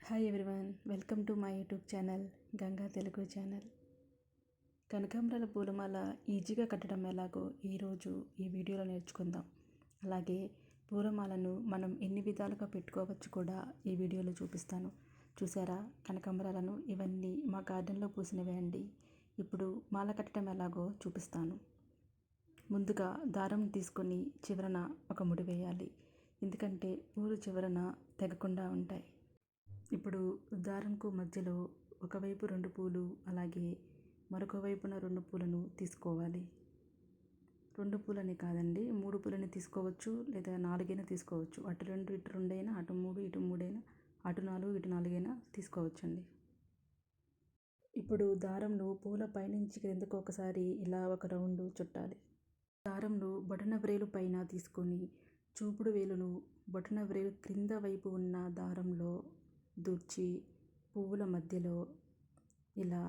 Hi everyone, welcome to my YouTube channel Ganga Telugu channel. కనకాంబరాల పూలమాల ఈజీగా కట్టడం ఎలాగో ఈరోజు ఈ వీడియోలో నేర్చుకుందాం. అలాగే పూలమాలను మనం ఎన్ని విధాలుగా పెట్టుకోవచ్చు కూడా ఈ వీడియోలో చూపిస్తాను. చూసారా, కనకాంబరాలను ఇవన్నీ మా గార్డెన్లో పూసినవే అండి. ఇప్పుడు మాల కట్టడం ఎలాగో చూపిస్తాను. ముందుగా దారం తీసుకొని చివరన ఒక ముడి వేయాలి, ఎందుకంటే పూలు చివరన తెగకుండా ఉంటాయి. ఇప్పుడు దారంకు మధ్యలో ఒకవైపు 2 పూలు, అలాగే మరొక వైపున 2 పూలను తీసుకోవాలి. 2 పూలని కాదండి, 3 పూలని తీసుకోవచ్చు, లేదా 4 అయినా తీసుకోవచ్చు. అటు 2 ఇటు 2 అయినా, అటు 3 ఇటు 3 అయినా, అటు 4 ఇటు 4 అయినా తీసుకోవచ్చండి. ఇప్పుడు దారంను పూల పైనుంచి క్రిందకు ఒకసారి ఇలా ఒక రౌండ్ చుట్టాలి. దారంను బొటన వ్రేలు పైన తీసుకొని చూపుడు వేలును బొటన వ్రేలు క్రింద వైపు ఉన్న దారంలో దూర్చి పువ్వుల మధ్యలో ఇలా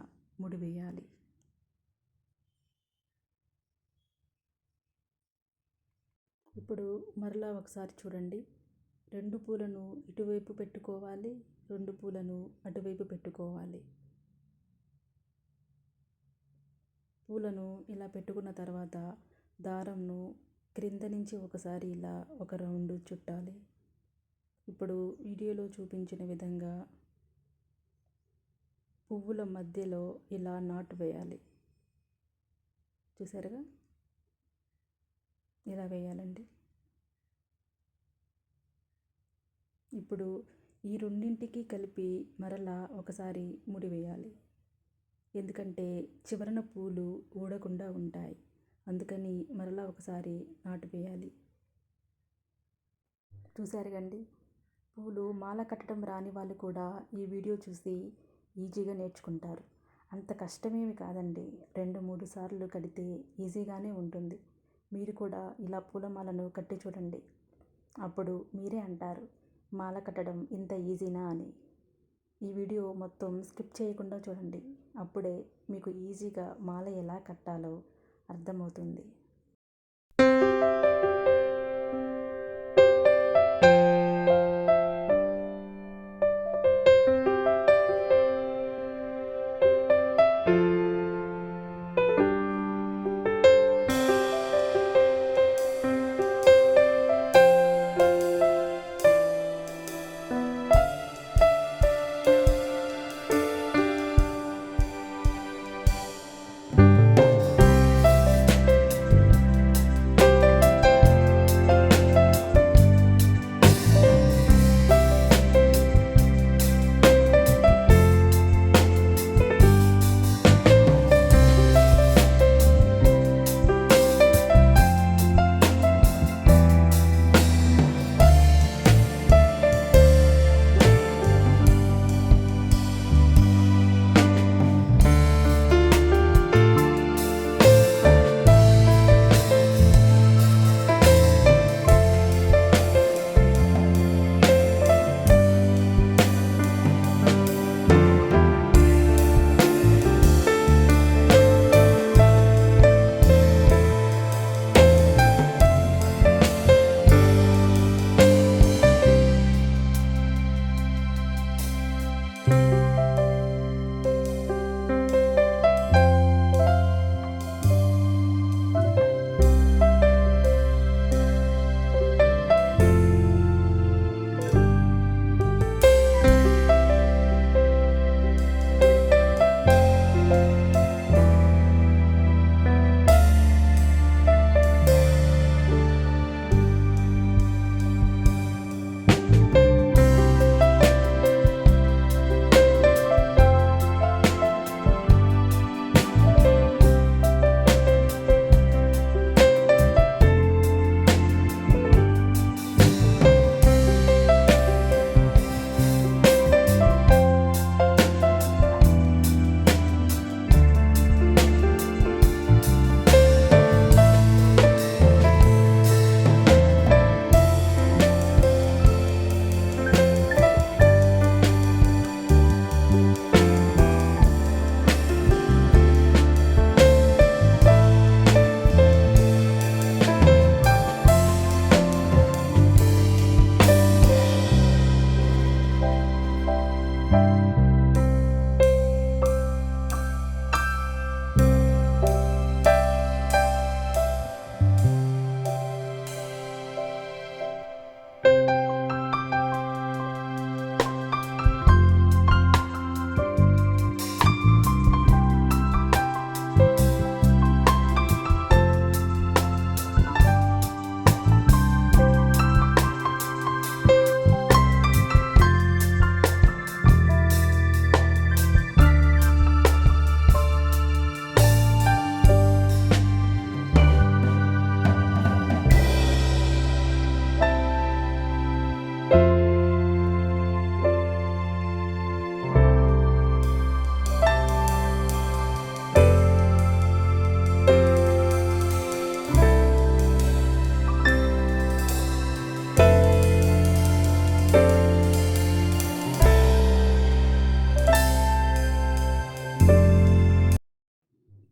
ముడి వేయాలి. ఇప్పుడు మరలా ఒకసారి చూడండి, 2 పూలను ఇటువైపు పెట్టుకోవాలి, 2 పూలను అటువైపు పెట్టుకోవాలి. పూలను ఇలా పెట్టుకున్న తర్వాత దారంను క్రింద నుంచి ఒకసారి ఇలా ఒక రౌండ్ చుట్టాలి. ఇప్పుడు వీడియోలో చూపించిన విధంగా పువ్వుల మధ్యలో ఇలా నాటు వేయాలి. చూసారుగా, ఇలా వేయాలండి. ఇప్పుడు ఈ రెండింటికి కలిపి మరలా ఒకసారి ముడి వేయాలి, ఎందుకంటే చివరన పూలు ఊడకుండా ఉంటాయి. అందుకని మరలా ఒకసారి నాటు వేయాలి. చూసారు కండి, పూలు మాల కట్టడం రాని వాళ్ళు కూడా ఈ వీడియో చూసి ఈజీగా నేర్చుకుంటారు. అంత కష్టమేమి కాదండి, 2-3 సార్లు కడితే ఈజీగానే ఉంటుంది. మీరు కూడా ఇలా పూలమాలను కట్టి చూడండి, అప్పుడు మీరే అంటారు మాల కట్టడం ఇంత ఈజీనా అని. ఈ వీడియో మొత్తం స్కిప్ చేయకుండా చూడండి, అప్పుడే మీకు ఈజీగా మాల ఎలా కట్టాలో అర్థమవుతుంది.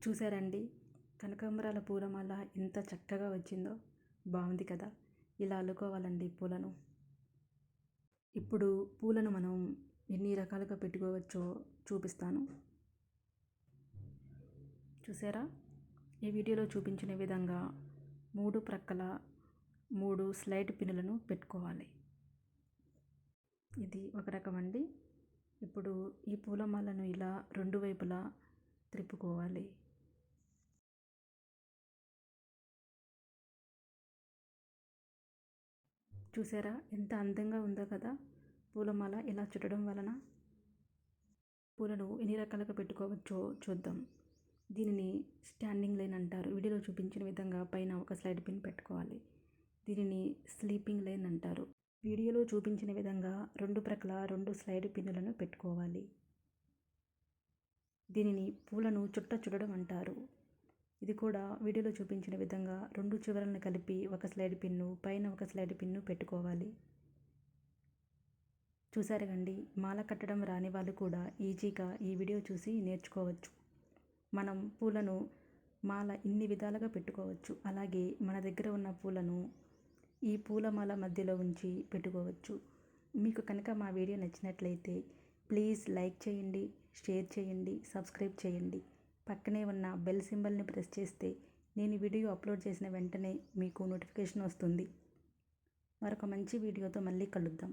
చూసారండి, కనకాంబరాల పూలమాల ఎంత చక్కగా వచ్చిందో. బాగుంది కదా. ఇలా అల్లుకోవాలండి పూలను. ఇప్పుడు పూలను మనం ఎన్ని రకాలుగా పెట్టుకోవచ్చో చూపిస్తాను. చూసారా, ఈ వీడియోలో చూపించిన విధంగా 3 ప్రక్కల 3 స్లైడ్ పిన్నులను పెట్టుకోవాలి. ఇది ఒక రకం అండి. ఇప్పుడు ఈ పూలమాలను ఇలా 2 వైపులా త్రిప్పుకోవాలి. చూసారా, ఎంత అందంగా ఉందో కదా. పూలమాల ఇలా చుట్టడం వలన పూలను ఎన్ని రకాలుగా పెట్టుకోవచ్చో చూద్దాం. దీనిని స్టాండింగ్ లైన్ అంటారు. వీడియోలో చూపించిన విధంగా పైన ఒక స్లైడ్ పిన్ పెట్టుకోవాలి. దీనిని స్లీపింగ్ లైన్ అంటారు. వీడియోలో చూపించిన విధంగా 2 ప్రక్కల 2 స్లైడ్ పిన్నులను పెట్టుకోవాలి. దీనిని పూలను చుట్టడం అంటారు. ఇది కూడా వీడియోలో చూపించిన విధంగా 2 చివరలను కలిపి ఒక స్లైడ్ పిన్ను, పైన ఒక స్లైడ్ పిన్ను పెట్టుకోవాలి. చూసారు కండి, మాల కట్టడం రాని వాళ్ళు కూడా ఈజీగా ఈ వీడియో చూసి నేర్చుకోవచ్చు. మనం పూలను మాల ఇన్ని విధాలుగా పెట్టుకోవచ్చు. అలాగే మన దగ్గర ఉన్న పూలను ఈ పూలమాల మధ్యలో ఉంచి పెట్టుకోవచ్చు. మీకు కనుక మా వీడియో నచ్చినట్లయితే ప్లీజ్ లైక్ చేయండి, షేర్ చేయండి, సబ్స్క్రైబ్ చేయండి. పక్కనే ఉన్న బెల్ సింబల్ని ప్రెస్ చేస్తే నేను వీడియో అప్లోడ్ చేసిన వెంటనే మీకు నోటిఫికేషన్ వస్తుంది. మరొక మంచి వీడియోతో మళ్ళీ కలుద్దాం.